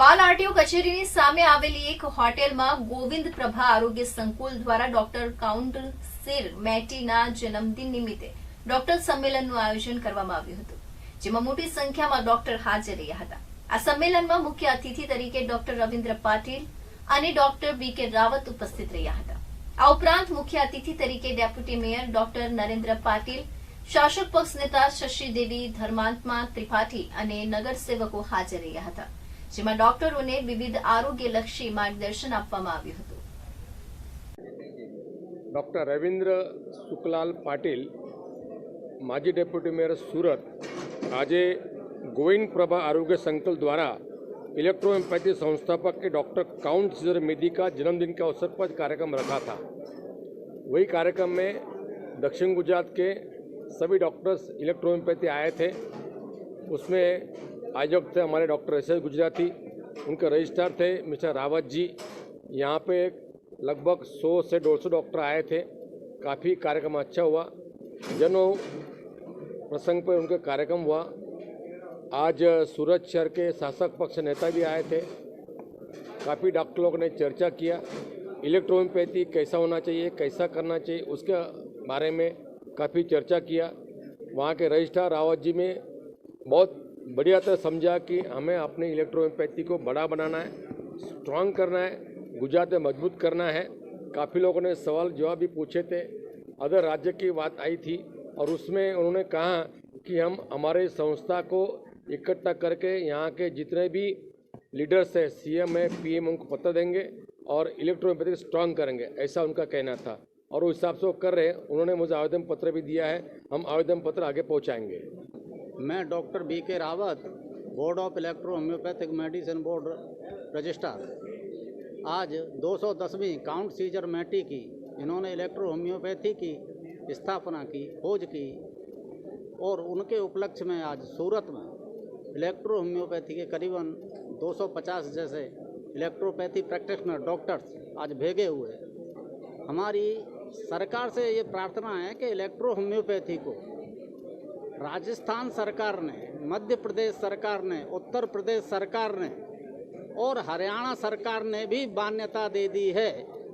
પાલ RTO કચેરીની સામે આવેલી એક હોટેલમાં ગોવિંદ પ્રભા આરોગ્ય સંકુલ દ્વારા ડોક્ટર કાઉન્સિલ મેટીના જન્મદિન નિમિત્તે ડોક્ટર સંમેલનનું આયોજન કરવામાં આવ્યું હતું, જેમાં મોટી સંખ્યામાં ડોક્ટર હાજર રહ્યા હતા। આ સંમેલનમાં મુખ્ય અતિથિ તરીકે ડોક્ટર રવિન્દ્ર પાટીલ અને ડોક્ટર બીકે રાવત ઉપસ્થિત રહ્યા હતા। આ ઉપરાંત મુખ્ય અતિથિ તરીકે deputy mayor doctor Narendra Patil, શાસક પક્ષ નેતા શશિદેવી ધર્માત્મા ત્રિપાઠી અને નગરસેવકો હાજર રહ્યા હતા, જેમાં ડોક્ટરોને વિવિધ આરોગ્યલક્ષી માર્ગદર્શન આપવામાં આવ્યું હતું। ડૉક્ટર રવિન્દ્ર સુખલાલ પાટીલ, માજી ડેપ્યુટી મેયર સુરત, આજે गोविंद प्रभा आरोग्य संकुल द्वारा इलेक्ट्रोएम्पैथी संस्थापक के डॉक्टर काउंसिल मेदी का जन्मदिन के अवसर पर कार्यक्रम रखा था। वही कार्यक्रम में दक्षिण गुजरात के सभी डॉक्टर्स इलेक्ट्रोएम्पैथी आए थे। उसमें आयोजक थे हमारे डॉक्टर एस गुजराती, उनके रजिस्ट्रार थे मिस्टर रावत जी। यहाँ पे लगभग 100 से 150 डॉक्टर आए थे। काफ़ी कार्यक्रम अच्छा हुआ। जनों प्रसंग पर उनका कार्यक्रम हुआ। आज सूरत शहर के शासक पक्ष नेता भी आए थे। काफ़ी डॉक्टर लोगों ने चर्चा किया, इलेक्ट्रोएम्पैथी कैसा होना चाहिए, कैसा करना चाहिए, उसके बारे में काफ़ी चर्चा किया। वहाँ के रजिस्ट्रार रावत जी में बहुत बढ़िया तरह समझा कि हमें अपने इलेक्ट्रोएम्पैथी को बड़ा बनाना है, स्ट्रांग करना है, गुजरात में मजबूत करना है। काफ़ी लोगों ने सवाल जवाब भी पूछे थे। अदर राज्य की बात आई थी और उसमें उन्होंने कहा कि हम हमारे संस्था को इकट्ठा करके यहाँ के जितने भी लीडर्स हैं, सीएम है, पीएम, उनको पत्र देंगे और इलेक्ट्रोएम्पैथी स्ट्रांग करेंगे, ऐसा उनका कहना था और उस हिसाब से वो कर रहे हैं। उन्होंने मुझे आवेदन पत्र भी दिया है, हम आवेदन पत्र आगे पहुँचाएंगे। मैं doctor B K Rawat, board of electro homeopathic medicine board registrar, आज 210वीं काउंट सीजर मैटी की इन्होंने इलेक्ट्रो होम्योपैथी की स्थापना की, खोज की और उनके उपलक्ष्य में आज सूरत में इलेक्ट्रो होम्योपैथी के करीबन 250 जैसे इलेक्ट्रोपैथी प्रैक्टिशनर डॉक्टर्स आज भेगे हुए। हमारी सरकार से ये प्रार्थना है कि इलेक्ट्रो होम्योपैथी को राजस्थान सरकार ने, मध्य प्रदेश सरकार ने, उत्तर प्रदेश सरकार ने और हरियाणा सरकार ने भी मान्यता दे दी है।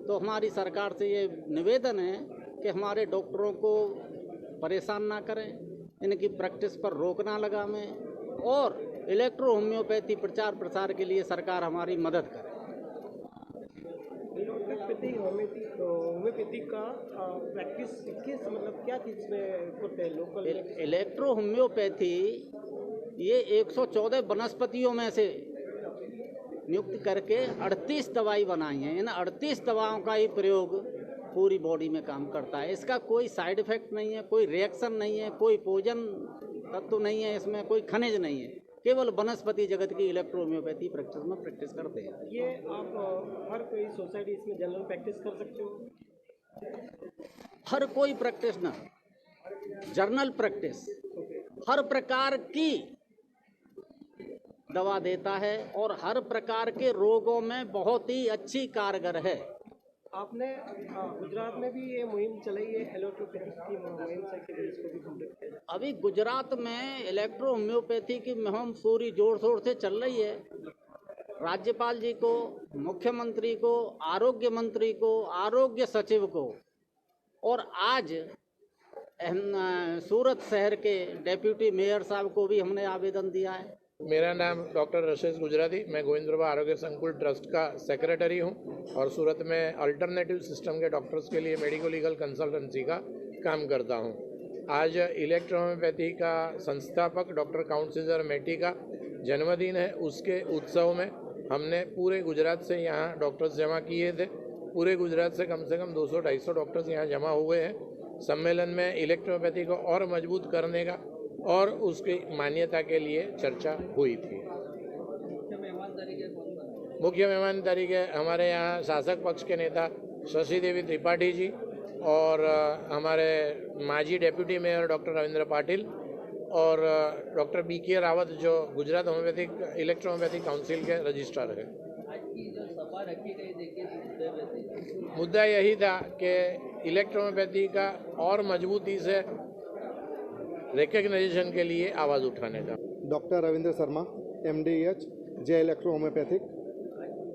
तो हमारी सरकार से ये निवेदन है कि हमारे डॉक्टरों को परेशान ना करें, इनकी प्रैक्टिस पर रोक ना लगाएं और इलेक्ट्रो होम्योपैथी प्रचार प्रसार के लिए सरकार हमारी मदद करे। होम्योपैथी का प्रैक्टिस किस मतलब क्या चीज़ में करते हैं लोकल? इलेक्ट्रो होम्योपैथी ये 114 वनस्पतियों में से नियुक्त करके 38 दवाई बनाई हैं। इन 38 दवाओं का ही प्रयोग पूरी बॉडी में काम करता है। इसका कोई साइड इफेक्ट नहीं है, कोई रिएक्शन नहीं है, कोई पोजन तत्व नहीं है, इसमें कोई खनिज नहीं है। केवल वनस्पति जगत की इलेक्ट्रो होम्योपैथी प्रैक्टिस करते हैं। ये आप हर कोई सोसाइटी इसमें जनरल प्रैक्टिस कर सकते हो? हर कोई प्रैक्टिशनर जर्नल प्रैक्टिस हर प्रकार की दवा देता है और हर प्रकार के रोगों में बहुत ही अच्छी कारगर है। आपने गुजरात में भी ये मुहिम चलाई है, इलेक्ट्रोपैथी की मुहिम से कि इसको भी कंप्लीट किया जाए। अभी गुजरात में इलेक्ट्रो होम्योपैथी की मुहिम पूरी जोर शोर से चल रही है। राज्यपाल जी को, मुख्यमंत्री को, आरोग्य मंत्री को, आरोग्य सचिव को और आज सूरत शहर के डेप्यूटी मेयर साहब को भी हमने आवेदन दिया है। मेरा नाम डॉक्टर एस गुजराती, मैं गोविंद प्रभा आरोग्य संकुल ट्रस्ट का सेक्रेटरी हूं और सूरत में अल्टरनेटिव सिस्टम के डॉक्टर्स के लिए मेडिको लीगल कंसल्टेंसी का काम करता हूं। आज इलेक्ट्रो होम्योपैथी का संस्थापक डॉक्टर काउंसिल मेटी का जन्मदिन है। उसके उत्सव में हमने पूरे गुजरात से यहाँ डॉक्टर्स जमा किए थे। पूरे गुजरात से कम 200-250 डॉक्टर्स यहाँ जमा हुए हैं। सम्मेलन में इलेक्ट्रोपैथी को और मजबूत करने का और उसकी मान्यता के लिए चर्चा हुई थी। मुख्य मेहमान तरीके हमारे यहाँ शासक पक्ष के नेता शशिदेवी त्रिपाठी जी और हमारे माजी deputy mayor doctor Ravindra Patil और डॉक्टर बीके रावत जो Gujarat homeopathic electro homeopathic council के रजिस्ट्रार हैं। मुद्दा यही था कि इलेक्ट्रो होम्योपैथी का और मजबूती से रिकग्नाइजेशन के लिए आवाज़ उठाने का। डॉक्टर रविंद्र शर्मा, MDH, जय इलेक्ट्रो होम्योपैथिक।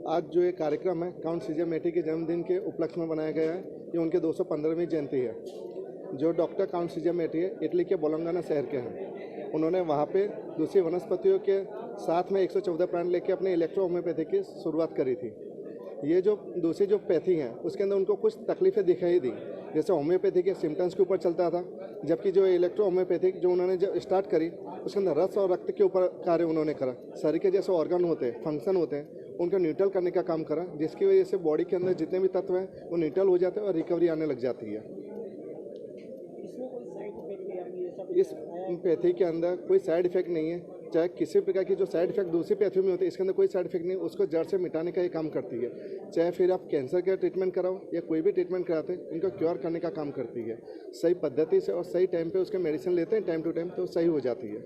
आज जो ये कार्यक्रम है काउंट सीजर मेटी के जन्मदिन के उपलक्ष्य में बनाया गया है। ये उनके 215वीं जयंती है। जो डॉक्टर काउंट सीजर मेटी है इटली के बोलोंगाना शहर के हैं। उन्होंने वहाँ पे दूसरी वनस्पतियों के साथ में 114 प्लांट लेके अपने इलेक्ट्रो होम्योपैथी की शुरुआत करी थी। ये जो दूसरी जो पैथी हैं उसके अंदर उनको कुछ तकलीफ़ें दिखाई दी, जैसे होम्योपैथी के सिम्टम्स के ऊपर चलता था, जबकि जो इलेक्ट्रो होम्योपैथिक जो उन्होंने जब स्टार्ट करी उसके अंदर रस और रक्त के ऊपर कार्य उन्होंने करा। शरीर के जैसे ऑर्गन होते हैं, फंक्शन होते हैं, उनको न्यूट्रल करने का काम करा, जिसकी वजह से बॉडी के अंदर जितने भी तत्व हैं वो न्यूट्रल हो जाते हैं और रिकवरी आने लग जाती है। इस पैथी के अंदर कोई साइड इफेक्ट नहीं है, चाहे किसी प्रकार की जो साइड इफेक्ट दूसरी पैथी में होती है इसके अंदर कोई साइड इफेक्ट नहीं, उसको जड़ से मिटाने का ही काम करती है। चाहे फिर आप कैंसर का ट्रीटमेंट कराओ या कोई भी ट्रीटमेंट कराते हैं, इनको क्योर करने का काम करती है। सही पद्धति से और सही टाइम पे उसके मेडिसिन लेते हैं टाइम टू टाइम तो सही हो जाती है।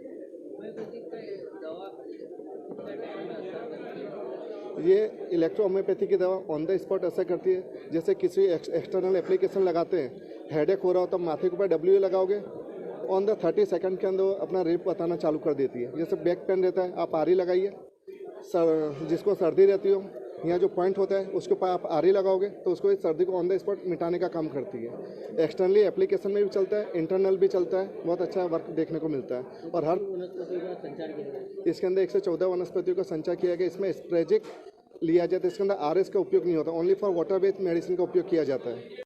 ये इलेक्ट्रो होम्योपैथी की दवा ऑन द स्पॉट असर करती है। जैसे किसी एक्सटर्नल एप्लीकेशन लगाते हैं, हेडेक हो रहा हो तो माथे के ऊपर W लगाओगे, ऑन द 30 सेकंड के अंदर अपना रेप बताना चालू कर देती है। जैसे बैक पेन रहता है, आप आरी लगाइए, जिसको सर्दी रहती हो यहाँ जो पॉइंट होता है उसके ऊपर आप आरी लगाओगे तो उसको इस सर्दी को ऑन द स्पॉट मिटाने का काम करती है। एक्सटर्नली एप्लीकेशन में भी चलता है, इंटरनल भी चलता है, बहुत अच्छा वर्क देखने को मिलता है। और हर इसके अंदर 114 वनस्पतियों का संचार किया गया। इसमें स्प्रेजिक लिया जाता है, इसके अंदर RS का उपयोग नहीं होता, only for water based medicine का उपयोग किया जाता है।